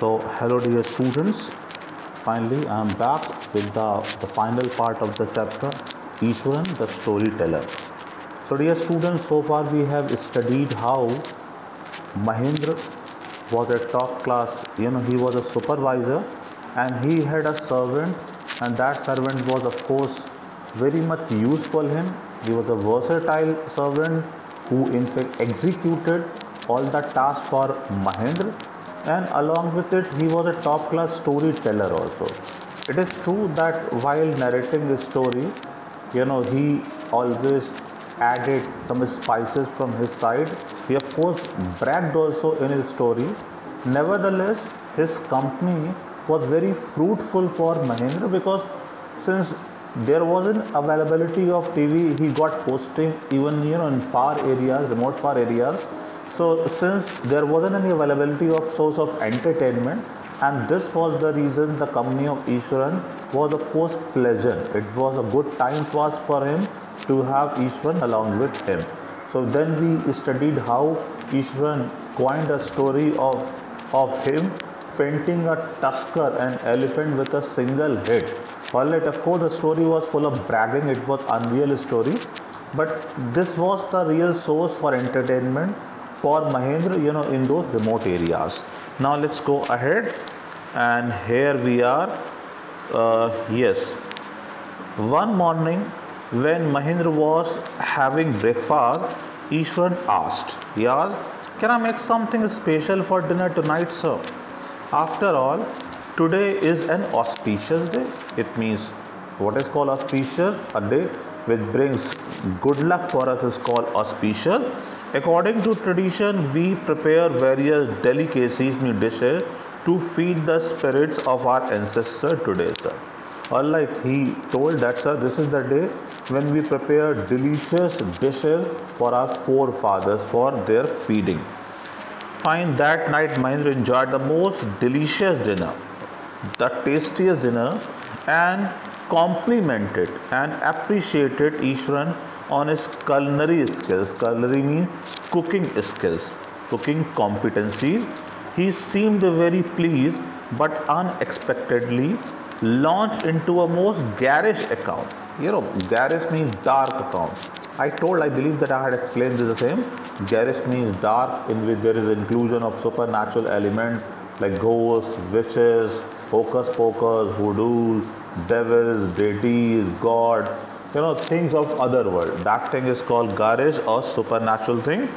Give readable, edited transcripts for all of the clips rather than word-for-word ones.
Hello dear students, finally I am back with the final part of the chapter Ishwaran the storyteller. So dear students, so far we have studied how Mahendra was a top class, he was a supervisor and he had a servant, and that servant was of course very much useful him. He was a versatile servant who in fact executed all the tasks for Mahendra, and along with it he was a top class storyteller also. It is true that while narrating the story, he always added some spices from his side. He of course bragged also in his story. Nevertheless, his company was very fruitful for Mahendra, because since there wasn't availability of TV, he got posting even in far areas, remote far areas. So since there wasn't any availability of source of entertainment, and this was the reason the company of Ishwaran was of course pleasant. It was a good time pass for him to have Ishwaran along with him. So then we studied how Ishwaran coined a story of him fainting a tusker, an elephant, with a single hit. Alright, of course the story was full of bragging, it was unreal story, but this was the real source for entertainment for Mahendra, in those remote areas. Now let's go ahead, and here we are. Yes, one morning when Mahendra was having breakfast, Ishwaran asked, "Yas, can I make something special for dinner tonight, sir? After all, today is an auspicious day." It means, what is called auspicious? A day which brings good luck for us is called auspicious. According to tradition, we prepare various delicacies, new dishes, to feed the spirits of our ancestors today, sir. Alright, he told that, sir, this is the day when we prepare delicious dishes for our forefathers for their feeding. Fine, that night Mahendra enjoyed the most delicious dinner, the tastiest dinner, and complimented and appreciated Ishwaran on his culinary skills. Culinary means cooking skills, cooking competencies. He seemed very pleased, but unexpectedly launched into a most garish account. Garish means dark account. I believe that I had explained this the same. Garish means dark, in which there is inclusion of supernatural elements like ghosts, witches, hocus pocus, voodoo, devils, deities, god, things of other world. That thing is called garish, or supernatural thing,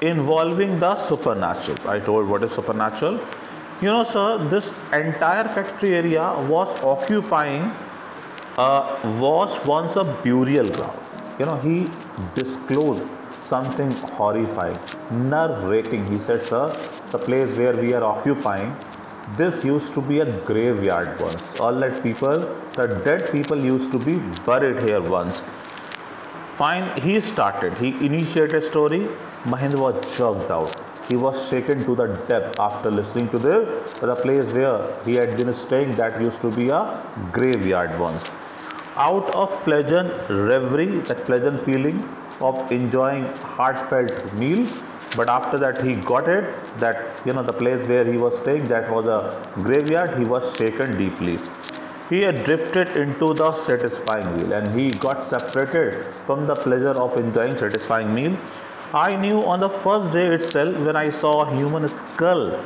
involving the supernatural. I told what is supernatural. Sir, this entire factory area was once a burial ground. He disclosed something horrifying, nerve-wracking. He said, sir, the place where we are occupying, this used to be a graveyard once. All that people, the dead people used to be buried here once. Fine, he initiated story. Mahendra was jerked out. He was shaken to the depth after listening to the place where he had been staying, that used to be a graveyard once. Out of pleasant reverie, that pleasant feeling of enjoying heartfelt meal, but after that he got it, that the place where he was staying, that was a graveyard. He was shaken deeply. He had drifted into the satisfying meal, and he got separated from the pleasure of enjoying satisfying meal. I knew on the first day itself, when I saw a human skull,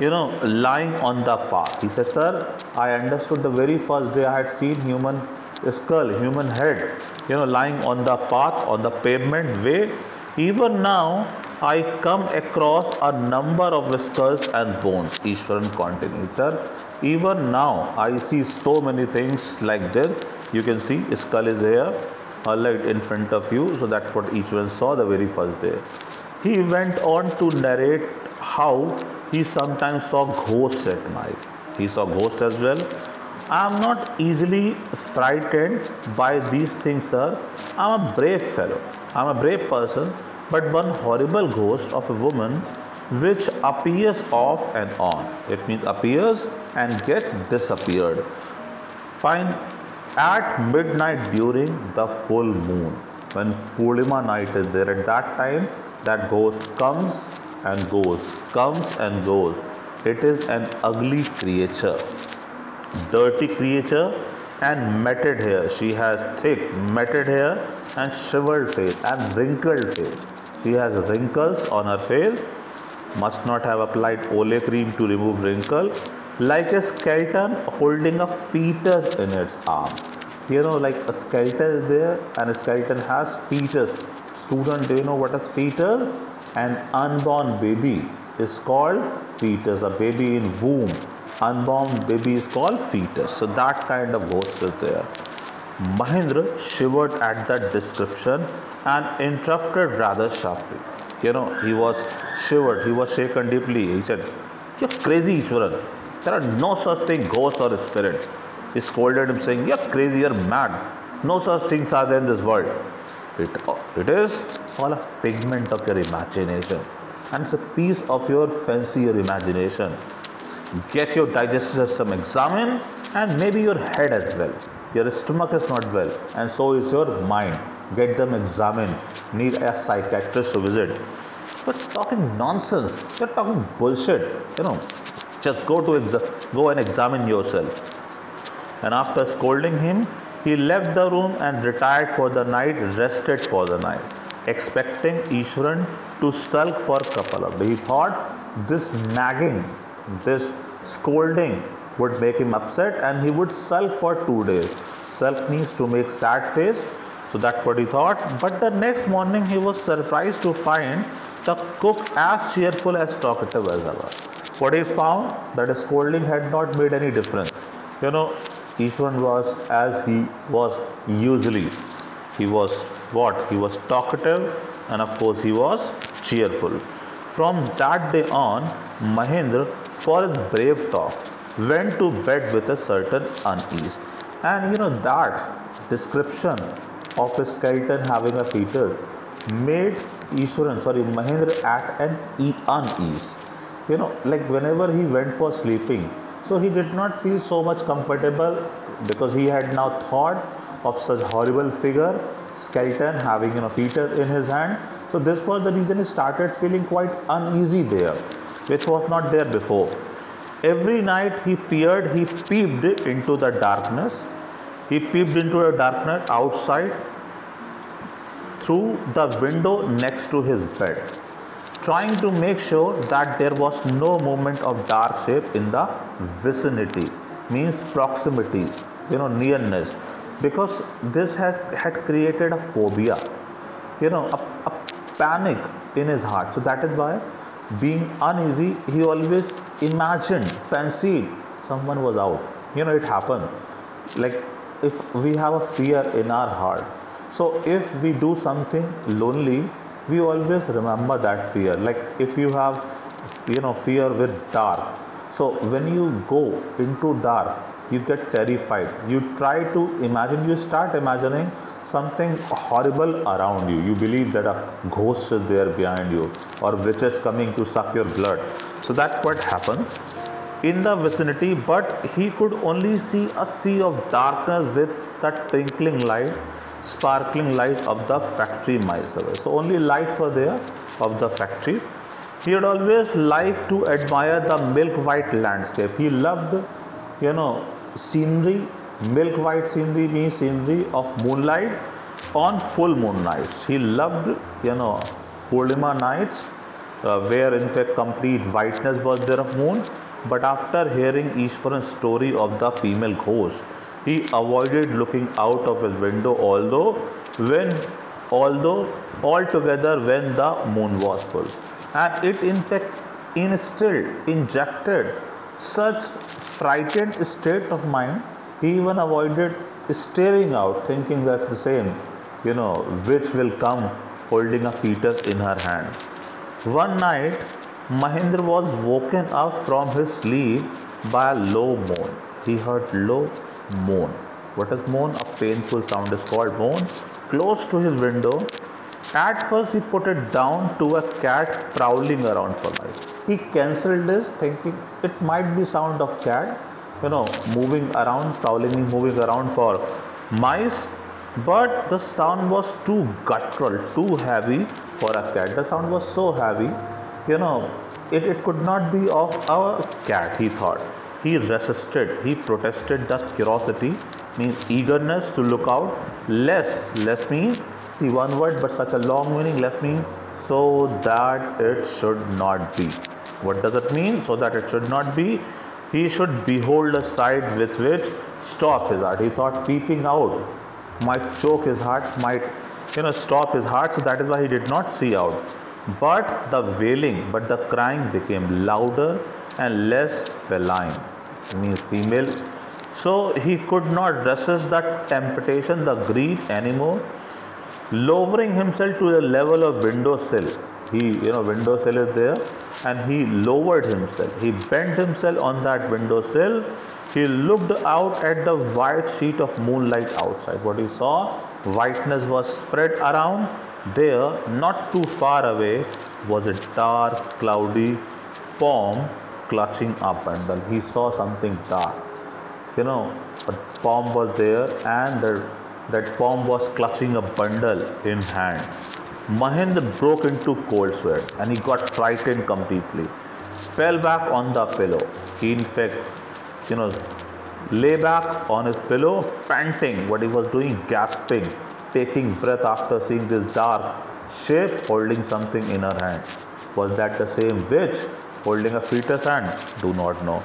lying on the path. He said, sir, I understood the very first day I had seen human skull, human head, lying on the path, on the pavement way. Even now, I come across a number of skulls and bones. Ishwaran continued, sir. Even now, I see so many things like this. You can see a skull is here, right in front of you. So that's what Ishwaran saw the very first day. He went on to narrate how he sometimes saw ghosts at night. He saw ghosts as well. I am not easily frightened by these things, sir. I am a brave fellow. I am a brave person. But one horrible ghost of a woman which appears off and on. It means appears and gets disappeared. Fine. At midnight during the full moon, when Purnima night is there, at that time that ghost comes and goes, comes and goes. It is an ugly creature, dirty creature, and matted hair. She has thick matted hair and shriveled face and wrinkled face. She has wrinkles on her face, must not have applied Ole cream to remove wrinkle, like a skeleton holding a fetus in its arm. Like a skeleton is there and a skeleton has fetus. Student, do you know what is fetus? An unborn baby is called fetus. A baby in womb, unborn baby is called fetus. So that kind of ghost is there. Mahendra shivered at that description and interrupted rather sharply. He was shivered, he was shaken deeply. He said, "You're crazy, Ishwaran. There are no such thing, ghosts or spirits." He scolded him, saying, "You're crazy, you're mad. No such things are there in this world. It is all a figment of your imagination, and it's a piece of your fancy, your imagination. Get your digestive system examined, and maybe your head as well. Your stomach is not well, and so is your mind. Get them examined. Need a psychiatrist to visit." But talking nonsense. You're talking bullshit. Just go and examine yourself. And after scolding him, he left the room and retired for the night, rested for the night, expecting Ishwaran to sulk for a couple of days. He thought this nagging, this scolding would make him upset and he would sulk for 2 days. Sulk means to make sad face. So that's what he thought. But the next morning he was surprised to find the cook as cheerful as talkative as ever. What he found, that his scolding had not made any difference. Ishwaran was as he was usually. He was what? He was talkative, and of course he was cheerful. From that day on, Mahendra, for his brave talk, went to bed with a certain unease. And that description of a skeleton having a fetus made Mahendra at an unease. Like whenever he went for sleeping, so he did not feel so much comfortable because he had now thought of such horrible figure, skeleton having fetus in his hand. So this was the reason he started feeling quite uneasy there, which was not there before. Every night he peeped into the darkness. He peeped into the darkness outside through the window next to his bed, trying to make sure that there was no movement of dark shape in the vicinity, means proximity, nearness, because this had created a phobia, a panic in his heart. So that is why, being uneasy, he always imagined, fancied someone was out. It happened. Like if we have a fear in our heart, so if we do something lonely, we always remember that fear. Like if you have fear with dark, so when you go into dark, you get terrified. You try to imagine, you start imagining something horrible around you. You believe that a ghost is there behind you, or witches coming to suck your blood. So that's what happened in the vicinity, but he could only see a sea of darkness with that twinkling light, sparkling light of the factory miles away. So only lights were there of the factory. He had always liked to admire the milk white landscape. He loved, scenery. Milk white scenery means scenery of moonlight on full moon nights. He loved, Purnima nights, where in fact complete whiteness was there of moon. But after hearing Ishwaran's story of the female ghost, he avoided looking out of his window, although altogether when the moon was full. And it in fact injected such frightened state of mind, he even avoided staring out, thinking that the same, witch will come holding a fetus in her hand. One night, Mahendra was woken up from his sleep by a low moan. He heard low moan. What is moan? A painful sound is called moan. Close to his window. At first he put it down to a cat prowling around for life. He cancelled this, thinking it might be sound of cat, moving around, prowling, moving around for mice. But the sound was too guttural, too heavy for a cat. The sound was so heavy, it could not be of a cat, he thought. He resisted, he protested the curiosity, means eagerness to look out. Less means, see one word but such a long meaning, less means so that it should not be. What does it mean? So that it should not be. He should behold a sight with which stop his heart. He thought peeping out might choke his heart, might stop his heart, so that is why he did not see out. But the crying became louder and less feline, means female. So he could not resist the temptation, the greed anymore. Lowering himself to the level of windowsill, windowsill is there, and he lowered himself. He bent himself on that windowsill. He looked out at the white sheet of moonlight outside. What he saw, whiteness was spread around. There, not too far away, was a dark, cloudy form clutching a bundle. He saw something dark. A form was there, and that form was clutching a bundle in hand. Mahendra broke into cold sweat and he got frightened completely. Fell back on the pillow. He in fact, lay back on his pillow, panting. What he was doing, gasping, taking breath after seeing this dark shape holding something in her hand. Was that the same witch holding a fetus hand? Do not know.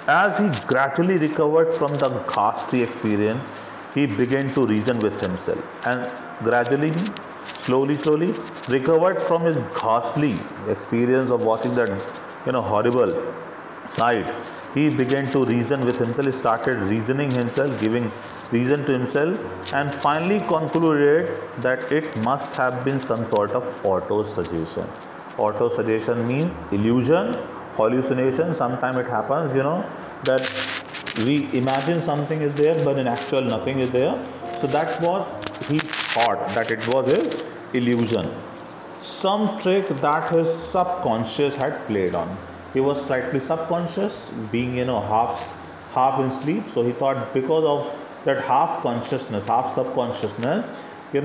As he gradually recovered from the ghastly experience, he began to reason with himself, and gradually, slowly recovered from his ghastly experience of watching that horrible sight. He began to reason with himself. He started reasoning himself, giving reason to himself, and finally concluded that it must have been some sort of auto-suggestion. Auto-suggestion means illusion, hallucination. Sometimes it happens, that we imagine something is there, but in actual nothing is there. So that's what he thought, that it was his illusion. Some trick that his subconscious had played on. He was slightly subconscious, being half in sleep. So he thought, because of that half consciousness, half subconsciousness, he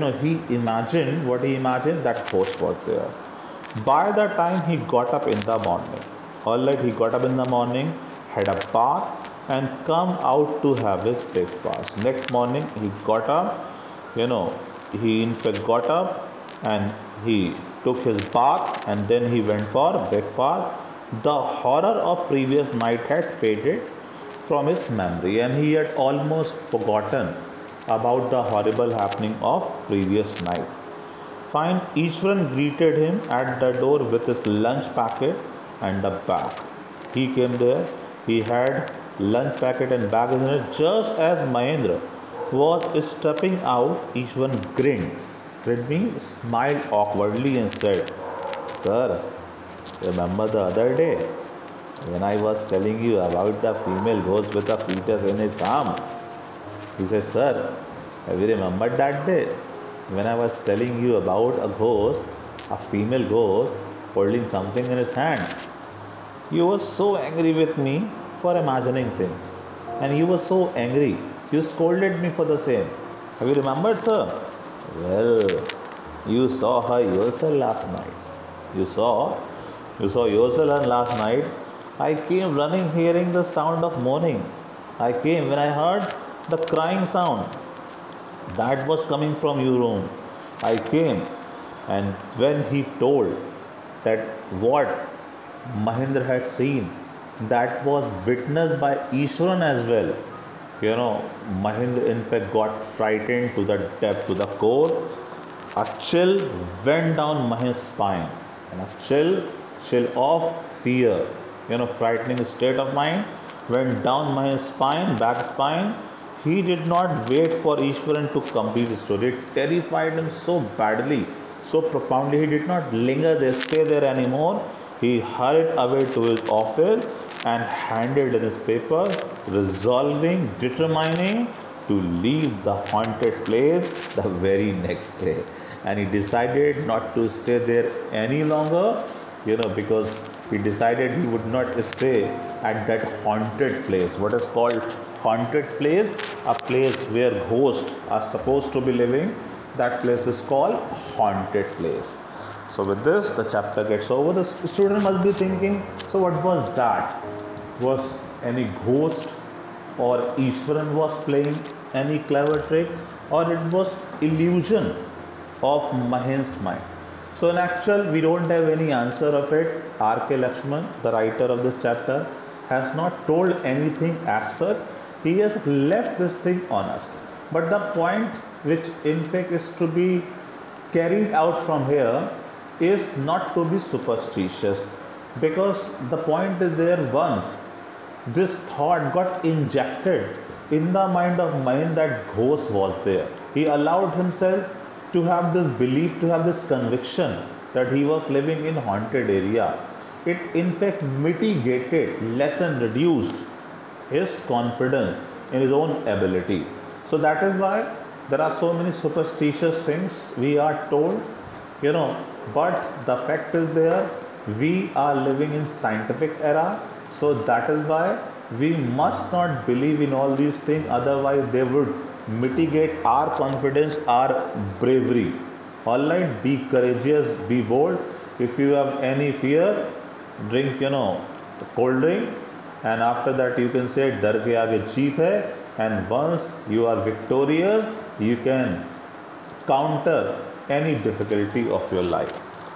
imagined what he imagined, that ghost was there. By the time he got up in the morning, he got up in the morning, had a bath, and come out to have his breakfast. Next morning he got up, he in fact got up and he took his bath, and then he went for breakfast. The horror of previous night had faded from his memory, and he had almost forgotten about the horrible happening of previous night. Fine, Ishwaran greeted him at the door with his lunch packet and a bag. He came there, he had lunch packet and bag in it. Just as Mahendra was stepping out, Ishwaran grinned. Smiled awkwardly and said, "Sir, remember the other day when I was telling you about the female ghost with a fetus in its arm?" He said, "Sir, have you remembered that day when I was telling you about a ghost, a female ghost holding something in its hand? You were so angry with me for imagining things, and you were so angry, you scolded me for the same. Have you remembered, sir? Well, you saw her yourself last night. You saw yourself last night. I came running hearing the sound of moaning. I came when I heard the crying sound that was coming from your room. I came, and when he told that what Mahendra had seen, that was witnessed by Ishwaran as well. Mahendra in fact got frightened to the depth, to the core. A chill went down Mahendra's spine, and a chill of fear, frightening state of mind went down Mahendra's spine, back spine. He did not wait for Ishwaran to complete the story. It terrified him so badly, so profoundly. He did not linger there, stay there anymore. He hurried away to his office and handed in his paper, determining to leave the haunted place the very next day. And he decided not to stay there any longer, because he decided he would not stay at that haunted place. What is called haunted place? A place where ghosts are supposed to be living. That place is called haunted place. So with this, the chapter gets over. The student must be thinking, so what was that? Was any ghost or Ishwaran was playing any clever trick, or it was illusion of Mahen's mind? So in actual, we don't have any answer of it. R.K. Lakshman, the writer of this chapter, has not told anything as such. He has left this thing on us. But the point which in fact is to be carried out from here is not to be superstitious, because the point is there, once this thought got injected in the mind of Mahen that ghost was there, he allowed himself to have this belief, to have this conviction that he was living in haunted area. It in fact mitigated, lessened, reduced his confidence in his own ability. So that is why there are so many superstitious things we are told, but the fact is there, we are living in scientific era. So that is why we must not believe in all these things, otherwise they would mitigate our confidence, our bravery. Alright, be courageous, be bold. If you have any fear, drink cold drink, and after that you can say डर के आगे जीत है, and once you are victorious, you can counter any difficulty of your life.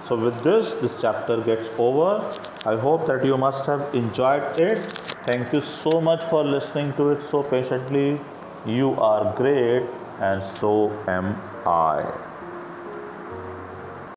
So with this chapter gets over. I hope that you must have enjoyed it. Thank you so much for listening to it so patiently. You are great, and so am I.